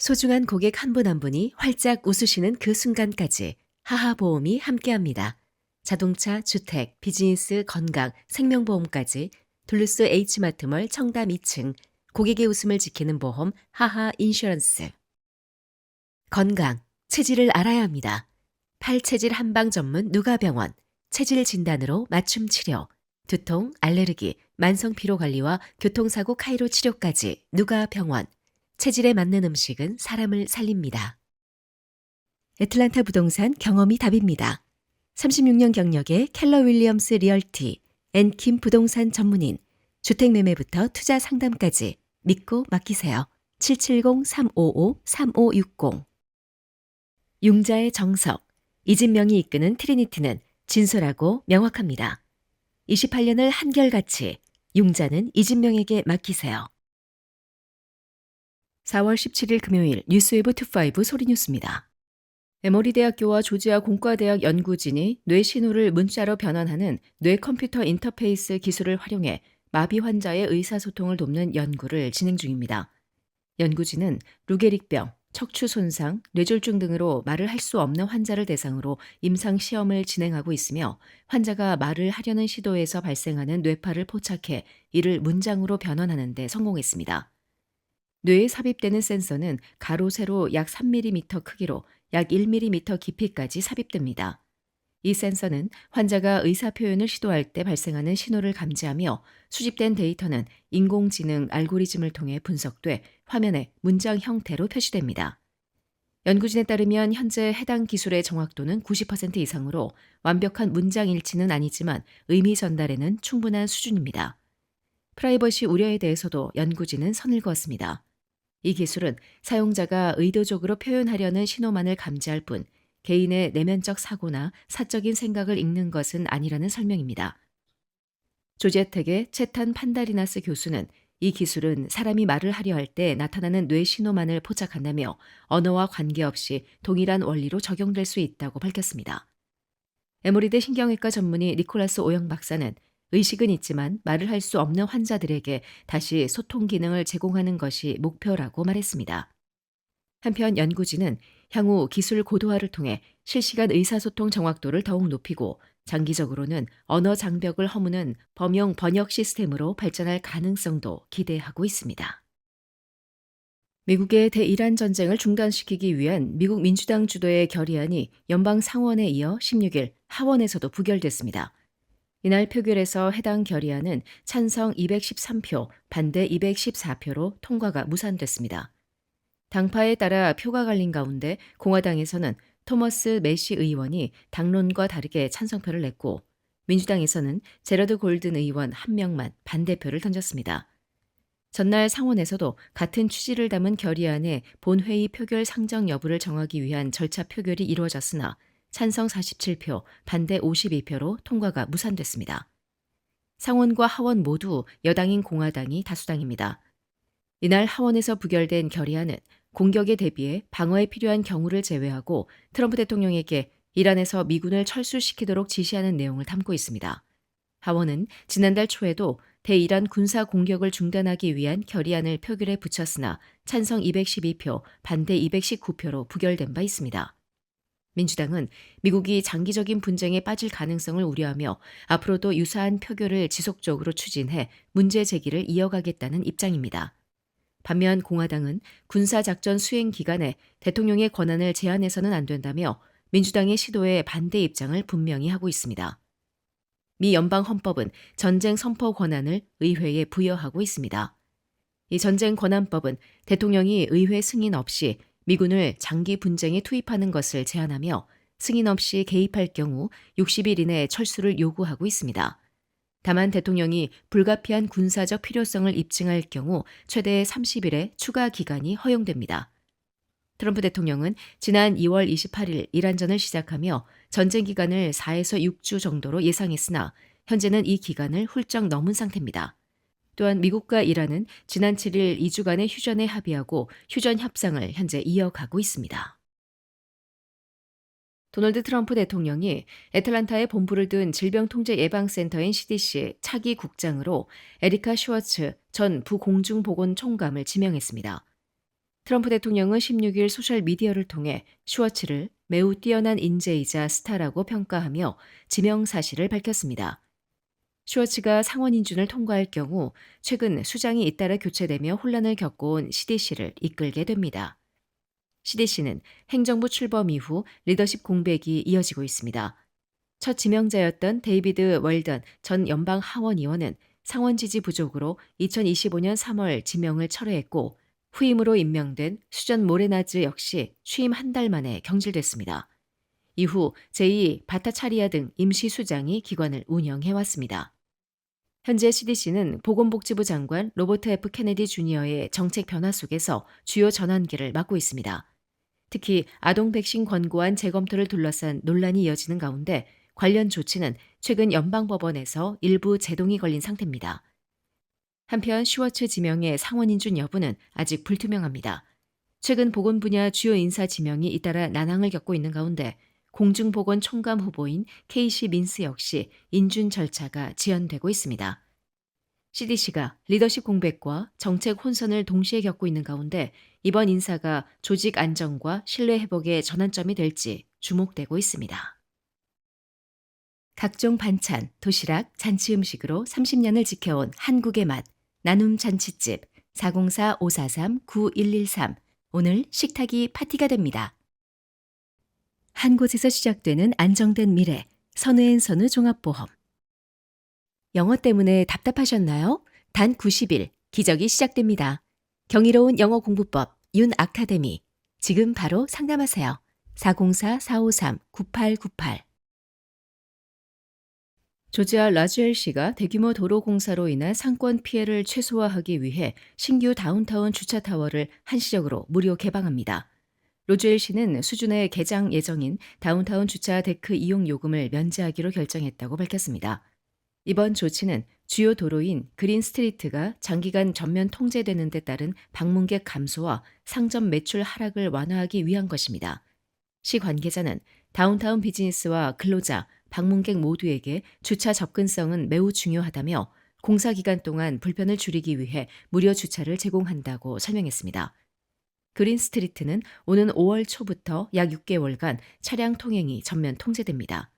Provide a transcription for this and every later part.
소중한 고객 한 분 한 분이 활짝 웃으시는 그 순간까지 하하보험이 함께합니다. 자동차, 주택, 비즈니스, 건강, 생명보험까지 둘루스 H마트몰 청담 2층 고객의 웃음을 지키는 보험 하하 인슈런스. 건강, 체질을 알아야 합니다. 팔체질 한방 전문 누가병원, 체질 진단으로 맞춤 치료, 두통, 알레르기, 만성 피로 관리와 교통사고 카이로 치료까지 누가병원. 체질에 맞는 음식은 사람을 살립니다. 애틀란타 부동산 경험이 답입니다. 36년 경력의 켈러 윌리엄스 리얼티, 앤킴 부동산 전문인, 주택매매부터 투자 상담까지 믿고 맡기세요. 770-355-3560. 융자의 정석, 이진명이 이끄는 트리니티는 진솔하고 명확합니다. 28년을 한결같이 융자는 이진명에게 맡기세요. 4월 17일 금요일 뉴스웨브 25 소리뉴스입니다. 에머리 대학교와 조지아 공과대학 연구진이 뇌 신호를 문자로 변환하는 뇌 컴퓨터 인터페이스 기술을 활용해 마비 환자의 의사소통을 돕는 연구를 진행 중입니다. 연구진은 루게릭병, 척추 손상, 뇌졸중 등으로 말을 할 수 없는 환자를 대상으로 임상 시험을 진행하고 있으며 환자가 말을 하려는 시도에서 발생하는 뇌파를 포착해 이를 문장으로 변환하는 데 성공했습니다. 뇌에 삽입되는 센서는 가로 세로 약 3mm 크기로 약 1mm 깊이까지 삽입됩니다. 이 센서는 환자가 의사 표현을 시도할 때 발생하는 신호를 감지하며 수집된 데이터는 인공지능 알고리즘을 통해 분석돼 화면에 문장 형태로 표시됩니다. 연구진에 따르면 현재 해당 기술의 정확도는 90% 이상으로 완벽한 문장 일치는 아니지만 의미 전달에는 충분한 수준입니다. 프라이버시 우려에 대해서도 연구진은 선을 그었습니다. 이 기술은 사용자가 의도적으로 표현하려는 신호만을 감지할 뿐 개인의 내면적 사고나 사적인 생각을 읽는 것은 아니라는 설명입니다. 조지아텍의 채탄 판다리나스 교수는 이 기술은 사람이 말을 하려 할 때 나타나는 뇌 신호만을 포착한다며 언어와 관계없이 동일한 원리로 적용될 수 있다고 밝혔습니다. 에모리대 신경외과 전문의 니콜라스 오영 박사는 의식은 있지만 말을 할 수 없는 환자들에게 다시 소통 기능을 제공하는 것이 목표라고 말했습니다. 한편 연구진은 향후 기술 고도화를 통해 실시간 의사소통 정확도를 더욱 높이고 장기적으로는 언어 장벽을 허무는 범용 번역 시스템으로 발전할 가능성도 기대하고 있습니다. 미국의 대이란 전쟁을 중단시키기 위한 미국 민주당 주도의 결의안이 연방 상원에 이어 16일 하원에서도 부결됐습니다. 이날 표결에서 해당 결의안은 찬성 213표, 반대 214표로 통과가 무산됐습니다. 당파에 따라 표가 갈린 가운데 공화당에서는 토머스 매시 의원이 당론과 다르게 찬성표를 냈고 민주당에서는 제러드 골든 의원 1명만 반대표를 던졌습니다. 전날 상원에서도 같은 취지를 담은 결의안의 본회의 표결 상정 여부를 정하기 위한 절차 표결이 이루어졌으나 찬성 47표, 반대 52표로 통과가 무산됐습니다. 상원과 하원 모두 여당인 공화당이 다수당입니다. 이날 하원에서 부결된 결의안은 공격에 대비해 방어에 필요한 경우를 제외하고 트럼프 대통령에게 이란에서 미군을 철수시키도록 지시하는 내용을 담고 있습니다. 하원은 지난달 초에도 대이란 군사 공격을 중단하기 위한 결의안을 표결에 붙였으나 찬성 212표, 반대 219표로 부결된 바 있습니다. 민주당은 미국이 장기적인 분쟁에 빠질 가능성을 우려하며 앞으로도 유사한 표결을 지속적으로 추진해 문제 제기를 이어가겠다는 입장입니다. 반면 공화당은 군사작전 수행 기간에 대통령의 권한을 제한해서는 안 된다며 민주당의 시도에 반대 입장을 분명히 하고 있습니다. 미 연방헌법은 전쟁 선포 권한을 의회에 부여하고 있습니다. 이 전쟁 권한법은 대통령이 의회 승인 없이 미군을 장기 분쟁에 투입하는 것을 제한하며 승인 없이 개입할 경우 60일 이내 철수를 요구하고 있습니다. 다만 대통령이 불가피한 군사적 필요성을 입증할 경우 최대 30일의 추가 기간이 허용됩니다. 트럼프 대통령은 지난 2월 28일 이란전을 시작하며 전쟁 기간을 4에서 6주 정도로 예상했으나 현재는 이 기간을 훌쩍 넘은 상태입니다. 또한 미국과 이란은 지난 7일 2주간의 휴전에 합의하고 휴전 협상을 현재 이어가고 있습니다. 도널드 트럼프 대통령이 애틀란타에 본부를 둔 질병통제예방센터인 CDC 차기 국장으로 에리카 슈워츠 전 부공중보건총감을 지명했습니다. 트럼프 대통령은 16일 소셜미디어를 통해 슈워츠를 매우 뛰어난 인재이자 스타라고 평가하며 지명 사실을 밝혔습니다. 슈워츠가 상원 인준을 통과할 경우 최근 수장이 잇따라 교체되며 혼란을 겪어온 CDC를 이끌게 됩니다. CDC는 행정부 출범 이후 리더십 공백이 이어지고 있습니다. 첫 지명자였던 데이비드 월던 전 연방 하원 의원은 상원 지지 부족으로 2025년 3월 지명을 철회했고 후임으로 임명된 수전 모레나즈 역시 취임 한 달 만에 경질됐습니다. 이후 제2 바타차리아 등 임시 수장이 기관을 운영해왔습니다. 현재 CDC는 보건복지부 장관 로버트 F. 케네디 주니어의 정책 변화 속에서 주요 전환기를 맡고 있습니다. 특히 아동 백신 권고안 재검토를 둘러싼 논란이 이어지는 가운데 관련 조치는 최근 연방법원에서 일부 제동이 걸린 상태입니다. 한편 슈워츠 지명의 상원 인준 여부는 아직 불투명합니다. 최근 보건 분야 주요 인사 지명이 잇따라 난항을 겪고 있는 가운데 공중보건총감 후보인 케이시 민스 역시 인준 절차가 지연되고 있습니다. CDC가 리더십 공백과 정책 혼선을 동시에 겪고 있는 가운데 이번 인사가 조직 안정과 신뢰 회복의 전환점이 될지 주목되고 있습니다. 각종 반찬, 도시락, 잔치 음식으로 30년을 지켜온 한국의 맛, 나눔 잔치집 404-543-9113. 오늘 식탁이 파티가 됩니다. 한 곳에서 시작되는 안정된 미래, 선우앤선우 종합보험. 영어 때문에 답답하셨나요? 단 90일, 기적이 시작됩니다. 경이로운 영어 공부법, 윤 아카데미. 지금 바로 상담하세요. 404-453-9898. 조지아 라즈웰시가 대규모 도로 공사로 인한 상권 피해를 최소화하기 위해 신규 다운타운 주차타워를 한시적으로 무료 개방합니다. 로즈웰시는 수준의 개장 예정인 다운타운 주차 데크 이용 요금을 면제하기로 결정했다고 밝혔습니다. 이번 조치는 주요 도로인 그린 스트리트가 장기간 전면 통제되는 데 따른 방문객 감소와 상점 매출 하락을 완화하기 위한 것입니다. 시 관계자는 다운타운 비즈니스와 근로자, 방문객 모두에게 주차 접근성은 매우 중요하다며 공사 기간 동안 불편을 줄이기 위해 무료 주차를 제공한다고 설명했습니다. 그린 스트리트는 오는 5월 초부터 약 6개월간 차량 통행이 전면 통제됩니다.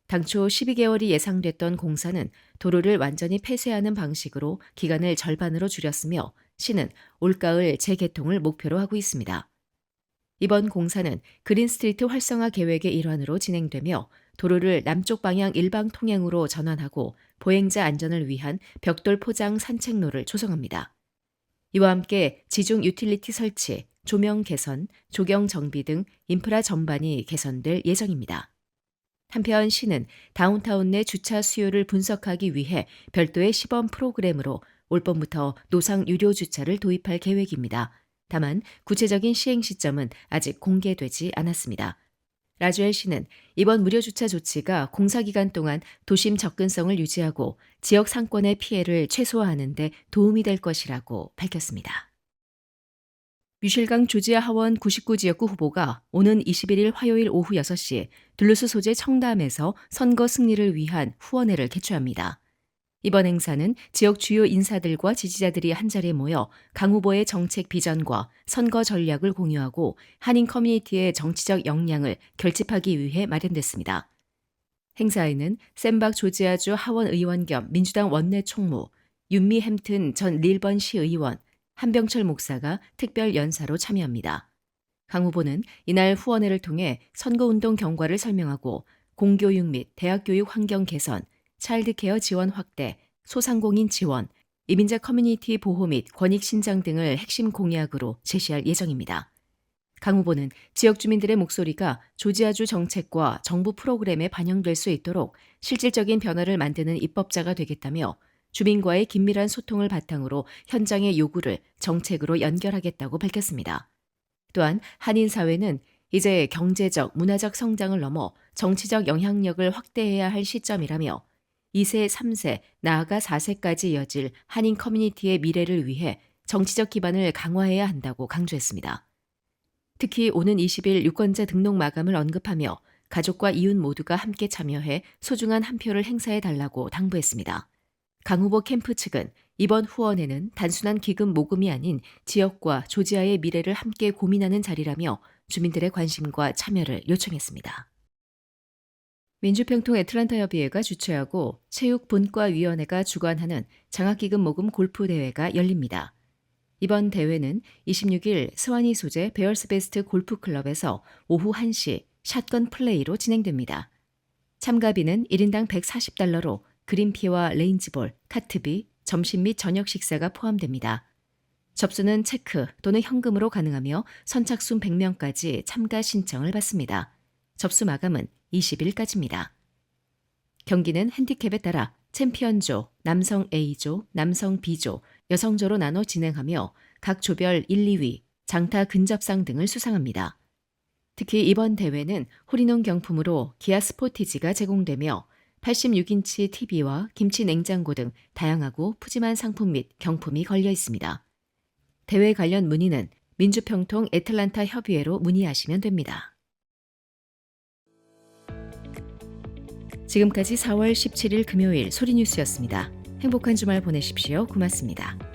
당초 12개월이 예상됐던 공사는 도로를 완전히 폐쇄하는 방식으로 기간을 절반으로 줄였으며 시는 올가을 재개통을 목표로 하고 있습니다. 이번 공사는 그린 스트리트 활성화 계획의 일환으로 진행되며 도로를 남쪽 방향 일방 통행으로 전환하고 보행자 안전을 위한 벽돌 포장 산책로를 조성합니다. 이와 함께 지중 유틸리티 설치, 조명 개선, 조경 정비 등 인프라 전반이 개선될 예정입니다. 한편 시는 다운타운 내 주차 수요를 분석하기 위해 별도의 시범 프로그램으로 올 봄부터 노상 유료 주차를 도입할 계획입니다. 다만 구체적인 시행 시점은 아직 공개되지 않았습니다. 라주엘 시는 이번 무료 주차 조치가 공사 기간 동안 도심 접근성을 유지하고 지역 상권의 피해를 최소화하는 데 도움이 될 것이라고 밝혔습니다. 미실강 조지아 하원 99지역구 후보가 오는 21일 화요일 오후 6시 둘루스 소재 청담에서 선거 승리를 위한 후원회를 개최합니다. 이번 행사는 지역 주요 인사들과 지지자들이 한자리에 모여 강 후보의 정책 비전과 선거 전략을 공유하고 한인 커뮤니티의 정치적 역량을 결집하기 위해 마련됐습니다. 행사에는 샌박 조지아주 하원 의원 겸 민주당 원내 총무, 윤미 햄튼 전 릴번 시의원, 한병철 목사가 특별 연사로 참여합니다. 강 후보는 이날 후원회를 통해 선거운동 경과를 설명하고 공교육 및 대학교육 환경 개선, 차일드케어 지원 확대, 소상공인 지원, 이민자 커뮤니티 보호 및 권익 신장 등을 핵심 공약으로 제시할 예정입니다. 강 후보는 지역 주민들의 목소리가 조지아주 정책과 정부 프로그램에 반영될 수 있도록 실질적인 변화를 만드는 입법자가 되겠다며 주민과의 긴밀한 소통을 바탕으로 현장의 요구를 정책으로 연결하겠다고 밝혔습니다. 또한 한인 사회는 이제 경제적, 문화적 성장을 넘어 정치적 영향력을 확대해야 할 시점이라며 2세, 3세, 나아가 4세까지 이어질 한인 커뮤니티의 미래를 위해 정치적 기반을 강화해야 한다고 강조했습니다. 특히 오는 20일 유권자 등록 마감을 언급하며 가족과 이웃 모두가 함께 참여해 소중한 한 표를 행사해달라고 당부했습니다. 강 후보 캠프 측은 이번 후원회는 단순한 기금 모금이 아닌 지역과 조지아의 미래를 함께 고민하는 자리라며 주민들의 관심과 참여를 요청했습니다. 민주평통 애틀랜타협의회가 주최하고 체육분과위원회가 주관하는 장학기금 모금 골프대회가 열립니다. 이번 대회는 26일 스와니 소재 베어스베스트 골프클럽에서 오후 1시 샷건 플레이로 진행됩니다. 참가비는 1인당 $140로 그린피와 레인지볼, 카트비, 점심 및 저녁 식사가 포함됩니다. 접수는 체크 또는 현금으로 가능하며 선착순 100명까지 참가 신청을 받습니다. 접수 마감은 20일까지입니다. 경기는 핸디캡에 따라 챔피언조, 남성 A조, 남성 B조, 여성조로 나눠 진행하며 각 조별 1, 2위, 장타 근접상 등을 수상합니다. 특히 이번 대회는 홀인원 경품으로 기아 스포티지가 제공되며 86인치 TV와 김치 냉장고 등 다양하고 푸짐한 상품 및 경품이 걸려 있습니다. 대회 관련 문의는 민주평통 애틀랜타 협의회로 문의하시면 됩니다. 지금까지 4월 17일 금요일 소리뉴스였습니다. 행복한 주말 보내십시오. 고맙습니다.